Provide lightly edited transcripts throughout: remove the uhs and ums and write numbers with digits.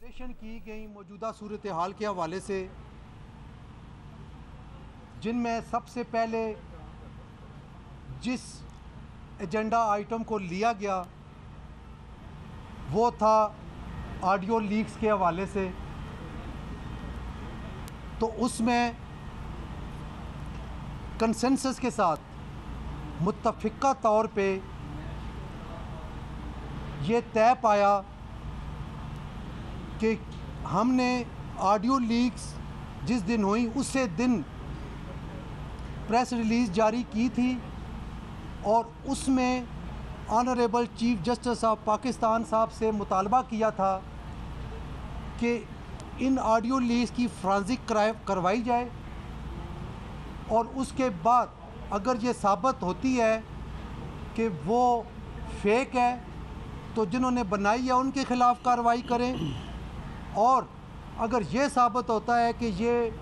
Operation की गई मौजूदा सूरत हाल के हवाले से, जिनमें सबसे पहले जिस एजेंडा आइटम को लिया गया वो था ऑडियो लीक्स के हवाले से। तो उसमें कंसेंसस के साथ मुत्तफ़िका तौर पे ये तय पाया कि हमने ऑडियो लीक्स जिस दिन हुई उसी दिन प्रेस रिलीज़ जारी की थी और उसमें honourable chief justice of Pakistan साहब से मुतालबा किया था कि इन ऑडियो लीक्स की फॉरेंसिक करवाई जाए और उसके बाद अगर ये साबित होती है कि वो फेक है तो जिन्होंने बनाई है उनके ख़िलाफ़ कार्रवाई करें, और अगर ये साबित होता है कि ये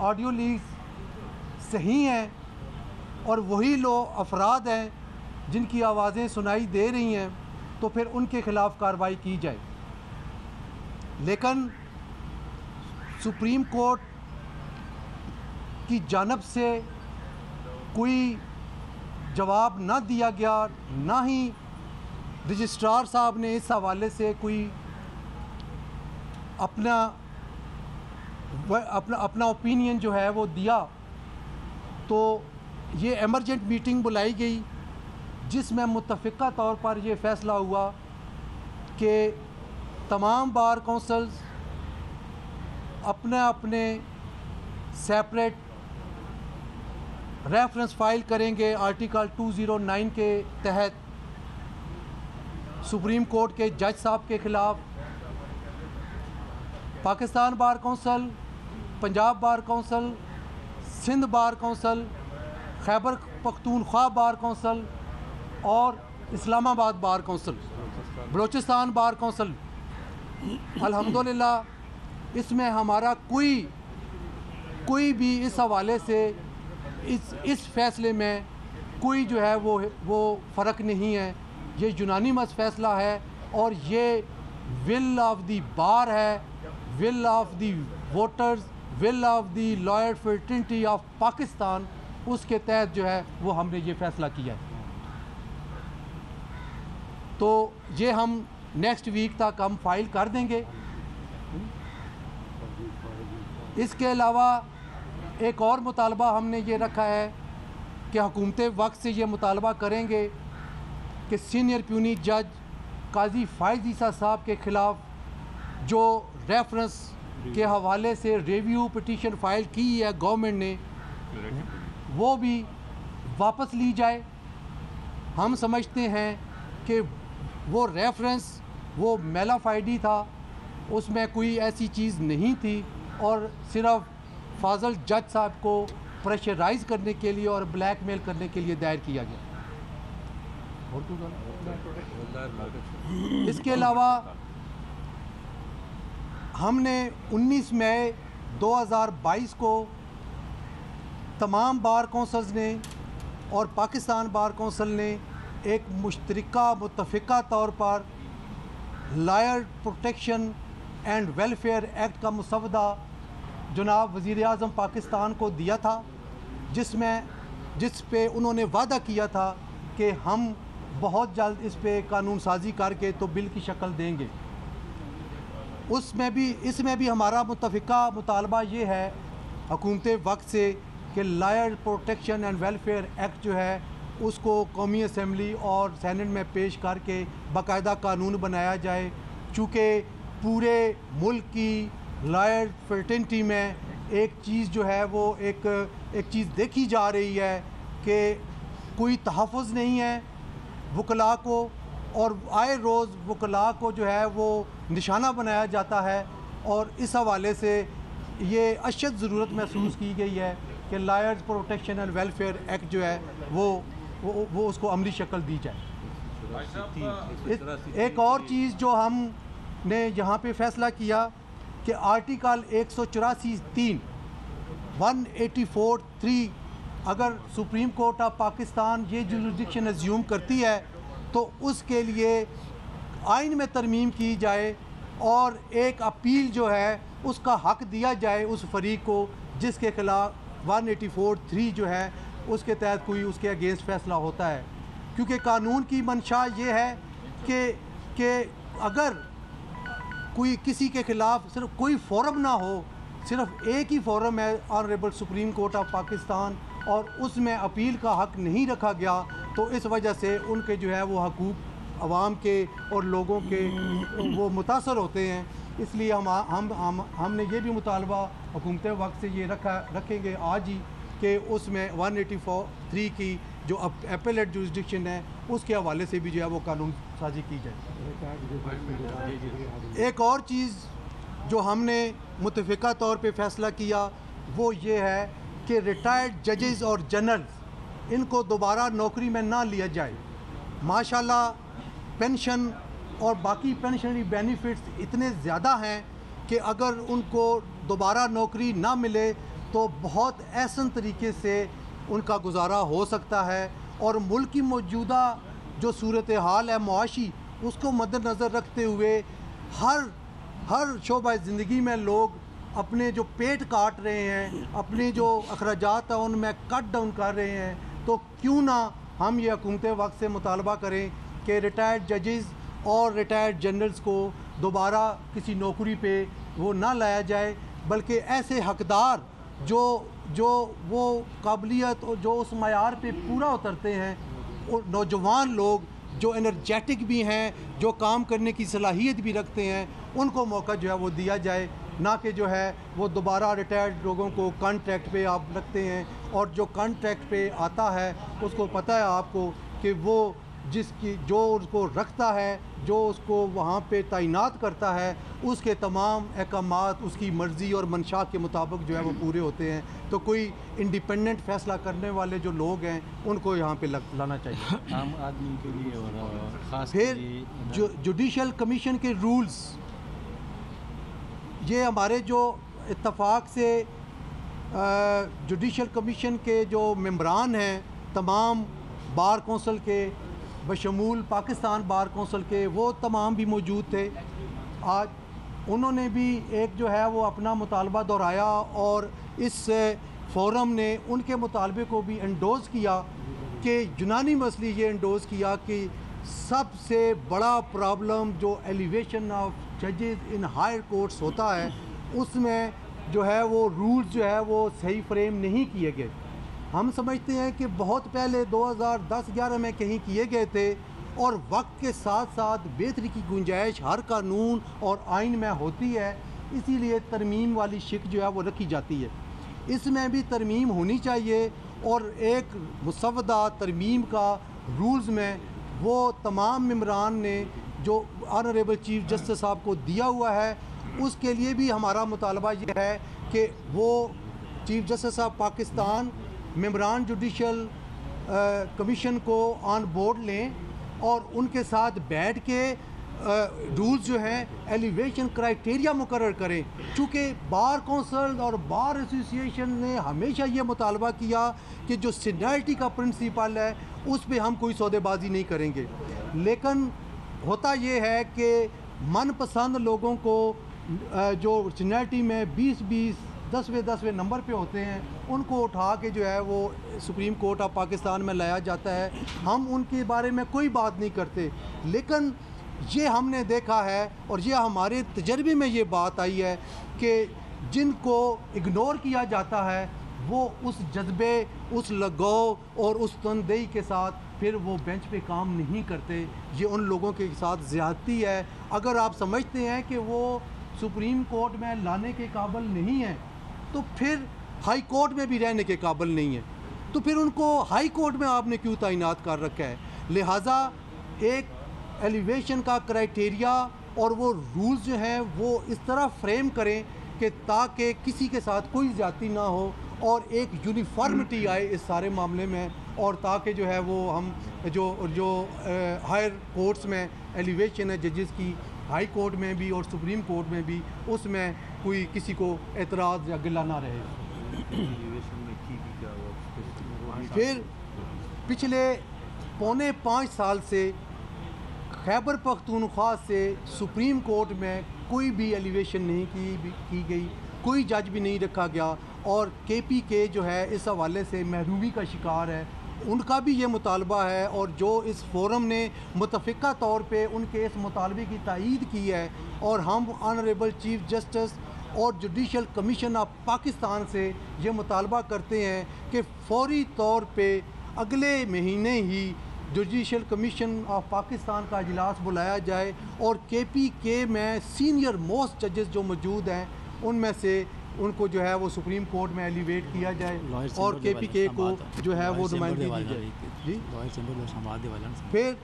ऑडियो लीक्स सही हैं और वही लोग अफराद हैं जिनकी आवाज़ें सुनाई दे रही हैं तो फिर उनके ख़िलाफ़ कार्रवाई की जाए। लेकिन सुप्रीम कोर्ट की जानिब से कोई जवाब ना दिया गया, ना ही रजिस्ट्रार साहब ने इस हवाले से कोई अपना ओपिनियन जो है वो दिया। तो ये एमरजेंट मीटिंग बुलाई गई जिसमें मुत्तफ़िका तौर पर यह फ़ैसला हुआ कि तमाम बार काउंसिल्स अपने अपने सेपरेट रेफरेंस फ़ाइल करेंगे आर्टिकल 209 के तहत सुप्रीम कोर्ट के जज साहब के ख़िलाफ़। Pakistan bar council, Punjab bar council, Sindh bar council, Khyber Pakhtunkhwa bar council और Islamabad bar council, Balochistan bar council. अल्हम्दुलिल्लाह इसमें हमारा कोई भी इस हवाले से इस फ़ैसले में कोई जो है वो फ़र्क नहीं है। ये यूनानिमस फ़ैसला है और ये विल ऑफ द बार है, will of the voters, will of the lawyer fraternity of Pakistan, उसके तहत जो है वो हमने ये फ़ैसला किया है। तो ये हम नेक्स्ट वीक तक हम फाइल कर देंगे। इसके अलावा एक और मुतालबा हमने ये रखा है कि हुकूमत वक्त से ये मुतालबा करेंगे कि सीनियर प्यूनी जज काजी फ़ाइज़ ईसा साहब के ख़िलाफ़ जो रेफरेंस के हवाले से रिव्यू पिटीशन फ़ाइल की है गवर्नमेंट ने, वो भी वापस ली जाए। हम समझते हैं कि वो रेफरेंस वो मेलाफाइडी था, उसमें कोई ऐसी चीज़ नहीं थी और सिर्फ फाजल जज साहब को प्रेशराइज़ करने के लिए और ब्लैकमेल करने के लिए दायर किया गया। इसके अलावा हमने 19 मई 2022 को तमाम बार काउंसिल्स ने और पाकिस्तान बार काउंसिल ने एक मुश्तरका मुत्तफ़िका तौर पर lawyer protection and welfare act का मसवदा जनाब वज़ीर आज़म पाकिस्तान को दिया था, जिस पे उन्होंने वादा किया था कि हम बहुत जल्द इस पे कानून साजी करके तो बिल की शक्ल देंगे। इसमें भी हमारा मुत्तफ़िका मुतालबा ये है हुकूमत वक्त से कि lawyer protection and welfare act जो है उसको कौमी असम्बली और सेनेट में पेश करके बाकायदा कानून बनाया जाए। चूँकि पूरे मुल्क की लॉयर फ्रेटर्निटी में एक चीज़ जो है वो एक चीज़ देखी जा रही है कि कोई तहफ़्फ़ुज़ नहीं है वकला को, और आए रोज़ वकला को जो है वो निशाना बनाया जाता है। और इस हवाले से ये अशद ज़रूरत महसूस की गई है कि lawyers protection and welfare act जो है वो उसको अमली शक्ल दी जाए। एक और चीज़ जो हमने यहाँ पे फ़ैसला किया कि आर्टिकल 184(3) 184(3) अगर सुप्रीम कोर्ट ऑफ पाकिस्तान ये जुरिडिक्शन एज्यूम करती है तो उसके लिए आइन में तरमीम की जाए और एक अपील जो है उसका हक दिया जाए उस फरीक को जिसके ख़िलाफ़ 184(3) जो है उसके तहत कोई उसके अगेंस्ट फ़ैसला होता है। क्योंकि कानून की मंशा ये है कि अगर कोई किसी के ख़िलाफ़ सिर्फ कोई फ़ोरम ना हो, सिर्फ एक ही फ़ोरम है honourable supreme court of Pakistan, और उसमें अपील का हक़ नहीं रखा गया, तो इस वजह से उनके जो है वो हकूक़ अवाम के और लोगों के वो मुतासर होते हैं। इसलिए हमने ये भी मुतालबा हुकूमत वक्त से ये रखेंगे आज ही कि उसमें 184(3) की जो एपेलेट जुरिस्डिक्शन है उसके हवाले से भी जो है वो कानून साजी की जाए। एक और चीज़ जो हमने मुतफ़िका तौर पे फ़ैसला किया वो ये है कि रिटायर्ड जजेस और जनरल्स इनको दोबारा नौकरी में ना लिया जाए। माशाल्लाह पेंशन और बाकी पेंशनरी बेनिफिट्स इतने ज़्यादा हैं कि अगर उनको दोबारा नौकरी ना मिले तो बहुत एहसन तरीके से उनका गुजारा हो सकता है। और मुल्क की मौजूदा जो सूरत हाल है मुआशी, उसको मद्देनज़र रखते हुए हर शोबा ज़िंदगी में लोग अपने जो पेट काट रहे हैं, अपने जो अखराजात हैं उनमें कट डाउन कर रहे हैं। तो क्यों ना हम ये हुकूमत वक्त से मुतालबा करें कि रिटायर्ड जजेस और रिटायर्ड जनरल्स को दोबारा किसी नौकरी पे वो ना लाया जाए, बल्कि ऐसे हकदार जो वो काबिलियत और जो उस मयार पे पूरा उतरते हैं, और नौजवान लोग जो एनर्जेटिक भी हैं, जो काम करने की सलाहियत भी रखते हैं, उनको मौका जो है वो दिया जाए, ना कि जो है वो दोबारा रिटायर्ड लोगों को कॉन्ट्रैक्ट पे आप रखते हैं। और जो कॉन्ट्रैक्ट पे आता है उसको पता है आपको कि वो जो उसको रखता है, जो उसको वहाँ पे तैनात करता है, उसके तमाम अहकामात उसकी मर्ज़ी और मंशा के मुताबिक जो है वो पूरे होते हैं। तो कोई इंडिपेंडेंट फ़ैसला करने वाले जो लोग हैं उनको यहाँ पे लाना चाहिए आम आदमी के लिए और ख़ास फिर जुडिशल कमीशन के रूल्स, ये हमारे जो इत्तफाक से जुडिशल कमीशन के जो मेंबरान हैं तमाम बार कौंसिल के बशमूल पाकिस्तान बार कौंसिल के, वो तमाम भी मौजूद थे। आज उन्होंने भी एक जो है वो अपना मुतालबा दोहराया और इस फ़ोरम ने उनके मुतालबे को भी एंडोज़ किया कि यूनानी मसली ये एंडोज़ किया कि सबसे बड़ा प्रॉब्लम जो एलिवेशन ऑफ जजेस इन हायर कोर्ट्स होता है उसमें जो है वो रूल्स जो है वो सही फ्रेम नहीं किए गए। हम समझते हैं कि बहुत पहले 2010-11 में कहीं किए गए थे, और वक्त के साथ साथ बेहतरी की गुंजाइश हर कानून और आइन में होती है, इसीलिए तरमीम वाली शिक जो है वो रखी जाती है। इसमें भी तरमीम होनी चाहिए, और एक मुसवदा तरमीम का रूल्स में वो तमाम मेंबरान ने जो ऑनरेबल चीफ जस्टिस साहब को दिया हुआ है, उसके लिए भी हमारा मुतालबा ये है कि वो चीफ जस्टिस साहब पाकिस्तान मेंबरान जुडिशल कमीशन को ऑन बोर्ड लें और उनके साथ बैठ के रूल्स जो हैं एलिवेशन क्राइटेरिया मुकर्रर करें। चूँकि बार कौंसिल और बार एसोसिएशन ने हमेशा ये मुतालबा किया कि जो सीनियरिटी का प्रिंसिपल है उस पर हम कोई सौदेबाजी नहीं करेंगे, लेकिन होता ये है कि मनपसंद लोगों को जो सीनियरिटी में 20-20 10वें नंबर पे होते हैं उनको उठा के जो है वो सुप्रीम कोर्ट ऑफ पाकिस्तान में लाया जाता है। हम उनके बारे में कोई बात नहीं करते, लेकिन ये हमने देखा है और ये हमारे तजर्बे में ये बात आई है कि जिनको इग्नोर किया जाता है वो उस जज्बे, उस लगाव और उस तनदेही के साथ फिर वो बेंच पे काम नहीं करते। ये उन लोगों के साथ ज़्यादती है। अगर आप समझते हैं कि वो सुप्रीम कोर्ट में लाने के काबिल नहीं है तो फिर हाई कोर्ट में भी रहने के काबिल नहीं है, तो फिर उनको हाई कोर्ट में आपने क्यों तैनात कर रखा है। लिहाजा एक एलिवेशन का क्राइटेरिया और वो रूल्स जो हैं वो इस तरह फ्रेम करें कि ताकि किसी के साथ कोई ज़्यादती ना हो और एक यूनिफॉर्मिटी आए इस सारे मामले में, और ताकि जो है वो हम जो हायर कोर्ट्स में एलिवेशन है जजेस की, हाई कोर्ट में भी और सुप्रीम कोर्ट में भी, उसमें कोई किसी को एतराज़ या गिला ना रहे। फिर पिछले 4.25 साल से खैबर पख्तूनख्वा से सुप्रीम कोर्ट में कोई भी एलिवेशन नहीं की गई, कोई जज भी नहीं रखा गया और KPK जो है इस हवाले से महरूमी का शिकार है। उनका भी ये मुतालबा है और जो इस फोरम ने मुतफ़िका तौर पे उनके इस मुतालबे की तायीद की है और हम ऑनरेबल चीफ जस्टिस और जुडिशल कमीशन ऑफ पाकिस्तान से ये मुतालबा करते हैं कि फौरी तौर पे अगले महीने ही जुडिशल कमीशन ऑफ पाकिस्तान का इजलास बुलाया जाए और KPK में सीनियर मोस्ट जजेस जो मौजूद हैं उनमें से उनको जो है वो सुप्रीम कोर्ट में एलिवेट किया जाए और KPK को जो है वो नुमाइंदगी दी जाए जी। फिर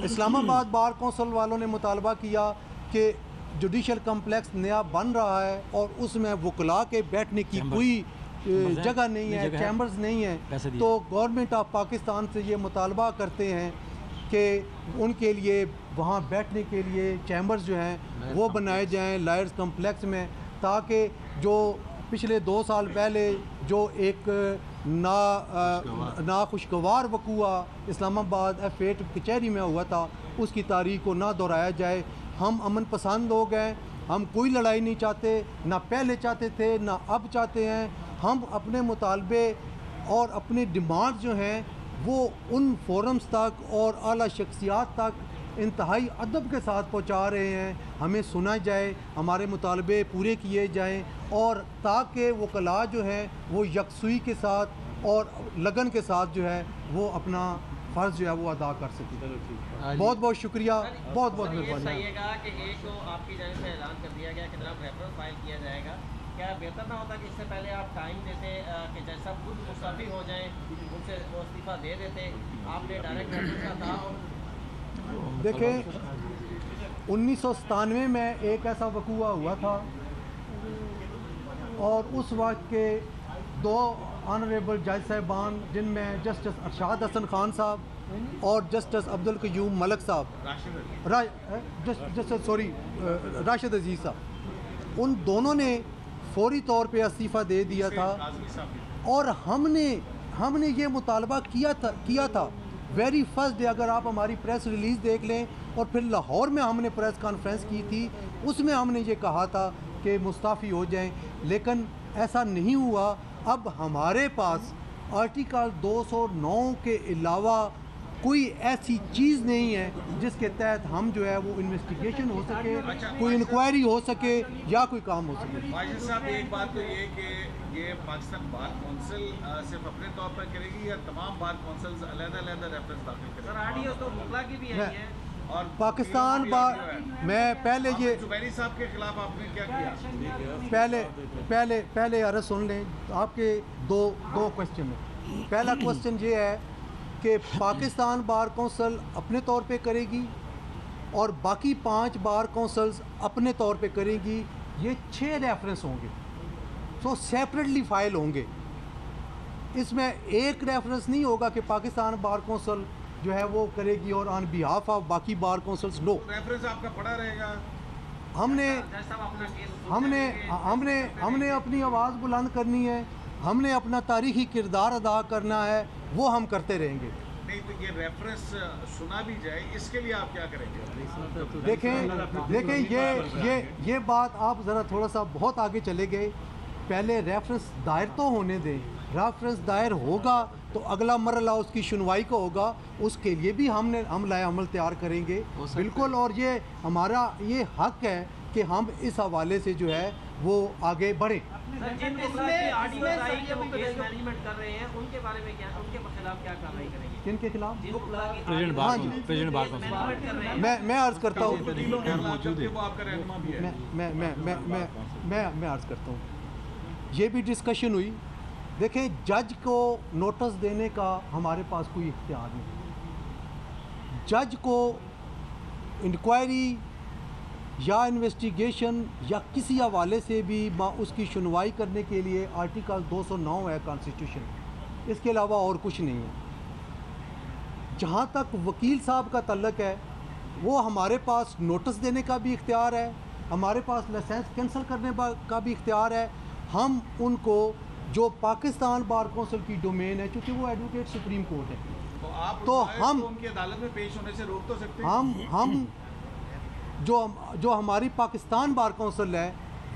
इस्लामाबाद बार कौंसिल वालों ने मुतालबा किया कि जुडिशल कम्प्लेक्स नया बन रहा है और उसमें वकला के बैठने की कोई जगह नहीं है, चैम्बर्स नहीं है, तो गवर्नमेंट ऑफ पाकिस्तान से ये मुतालबा करते हैं कि उनके लिए वहाँ बैठने के लिए चैम्बर्स जो हैं वो बनाए जाएं लायर्स कम्प्लेक्स में, ताकि जो पिछले 2 साल पहले जो एक नाखुशगवार वक़ूआ इस्लामाबाद F8 कचहरी में हुआ था उसकी तारीख को ना दोहराया जाए। हम अमन पसंद लोग हैं, हम कोई लड़ाई नहीं चाहते, ना पहले चाहते थे ना अब चाहते हैं। हम अपने मुतालबे और अपने डिमांड जो हैं वो उन फोरम्स तक और आला शख्सियात तक इंतहाई अदब के साथ पहुंचा रहे हैं। हमें सुना जाए, हमारे मुतालबे पूरे किए जाएं और ताकि वकला जो हैं वो यकसुई के साथ और लगन के साथ जो है वो अपना फ़र्ज़ जो है वो अदा कर सकें। बहुत बहुत शुक्रिया, बहुत बहुत मेहरबानी। कि एक तो आपकी जानिब से ऐलान कर दिया गया कि जनाब रेफरेंस फाइल किया जाएगा, क्या बेहतर ना होता कि इससे पहले आप टाइम देते कि जज साहब खुद मुस्तफ़ी हो जाएं, उनसे वो इस्तीफ़ा दे देते, आपने डायरेक्ट रेफरेंस का था? देखें 1997 में एक ऐसा वक़ूआ हुआ था और उस वक्त के 2 ऑनरेबल जज साहिबान जिनमें जस्टिस अरशाद हसन खान साहब और जस्टिस अब्दुल क़य्यूम मलिक साहब, राशिद अजीज़ साहब, उन दोनों ने फौरी तौर पे इस्तीफ़ा दे दिया था और हमने ये मुतालबा किया था वेरी फर्स्ट डे। अगर आप हमारी प्रेस रिलीज़ देख लें और फिर लाहौर में हमने प्रेस कॉन्फ्रेंस की थी, उसमें हमने ये कहा था कि मुस्ताफ़ी हो जाएं, लेकिन ऐसा नहीं हुआ। अब हमारे पास आर्टिकल 209 के अलावा कोई ऐसी चीज़ नहीं है जिसके तहत हम जो है वो इन्वेस्टिगेशन हो सके, कोई इंक्वायरी हो सके या कोई काम हो सके। वाजिद साहब, एक बात तो ये कि ये पाकिस्तान बार कौंसिल सिर्फ अपने तौर पर करेगी या तमाम बार कौंसिल्स अलग-अलग रेफरेंस दाखिल करेंगे? सर आडियो तो मुगला की भी आई है और पाकिस्तान बार, मैं पहले ये जुबैरी साहब के खिलाफ आपने क्या किया? पहले अर्ज़ सुन लें, आपके दो क्वेश्चन हैं। पहला क्वेश्चन ये है कि पाकिस्तान बार कौंसिल अपने तौर पे करेगी और बाकी 5 बार कौंसिल्स अपने तौर पे करेगी। ये 6 रेफरेंस होंगे, तो सेपरेटली फ़ाइल होंगे। इसमें एक रेफरेंस नहीं होगा कि पाकिस्तान बार कौंसिल जो है वो करेगी और ऑन बिहाफ ऑफ बाकी बार कौंसिल्स नो। रेफरेंस आपका पड़ा रहेगा। हमने अपनी आवाज़ बुलंद करनी है, हमने अपना तारीख़ी किरदार अदा करना है, वो हम करते रहेंगे। नहीं तो ये रेफरेंस सुना भी जाए, इसके लिए आप क्या करेंगे? देखें ये बात आप ज़रा थोड़ा सा बहुत आगे चले गए। पहले रेफरेंस दायर तो होने दें, रेफरेंस दायर होगा तो अगला मरला उसकी सुनवाई का होगा, उसके लिए भी हम लाए अमल तैयार करेंगे बिल्कुल। और ये हमारा ये हक है कि हम इस हवाले से जो है वो आगे बढ़ें। उनके बारे में क्या, उनके खिलाफ क्या कार्रवाई करेंगे? किनके खिलाफ? President bar council. मैं अर्ज़ करता हूँ, मैं अर्ज़ करता हूँ, ये भी डिस्कशन हुई। देखें, जज को नोटिस देने का हमारे पास कोई इख्तियार नहीं। जज को इंक्वायरी या इन्वेस्टिगेशन या किसी हवाले से भी उसकी सुनवाई करने के लिए आर्टिकल 209 है कॉन्स्टिट्यूशन, इसके अलावा और कुछ नहीं है। जहाँ तक वकील साहब का तल्लक है, वो हमारे पास नोटिस देने का भी इख्तियार है, हमारे पास लाइसेंस कैंसिल करने का भी इख्तियार है। हम उनको जो पाकिस्तान बार कौंसिल की डोमेन है, क्योंकि वो एडवोकेट सुप्रीम कोर्ट है, तो आप तो हम उनकी अदालत में पेश होने से रोक तो सकते हैं? हम जो हमारी पाकिस्तान बार कौंसिल है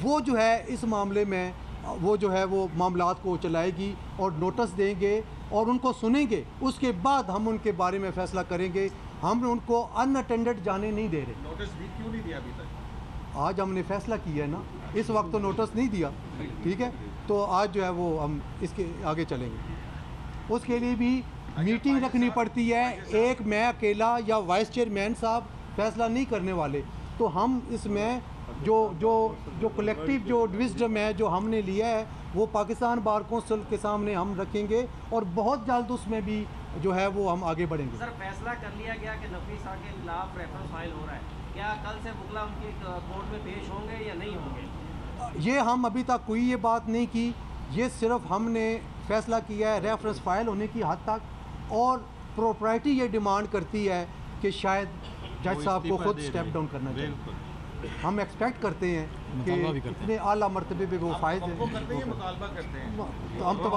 वो जो है इस मामले में वो जो है वो मामलात को चलाएगी और नोटिस देंगे और उनको सुनेंगे। उसके बाद हम उनके बारे में फ़ैसला करेंगे। हम उनको अनअटेंडेड जाने नहीं दे रहे। नोटिस भी क्यों नहीं दिया अभी तक? आज हमने फ़ैसला किया है ना, इस वक्त तो नोटिस नहीं दिया, ठीक है। तो आज जो है वो हम इसके आगे चलेंगे। उसके लिए भी मीटिंग रखनी पड़ती है। एक मैं अकेला या वाइस चेयरमैन साहब फ़ैसला नहीं करने वाले। तो हम इसमें जो कलेक्टिव जो विज़डम है जो हमने लिया है वो पाकिस्तान बार कौंसिल के सामने हम रखेंगे और बहुत जल्द उसमें भी जो है वो हम आगे बढ़ेंगे। सर, फैसला कर लिया गया कि नफी शाह के खिलाफ रेफरेंस फाइल हो रहा है, क्या कल से बुगला उनकी कोर्ट में पेश होंगे या नहीं होंगे? ये हम अभी तक कोई ये बात नहीं की। ये सिर्फ हमने फैसला किया है रेफरेंस फाइल होने की हद तक, और प्रॉपर्टी ये डिमांड करती है कि शायद जज साहब को खुद स्टेप डाउन करना चाहिए। हम एक्सपेक्ट करते हैं कि इतने आला मर्तबे पे वो फायदे मुतालबा करते हैं। तो हम तो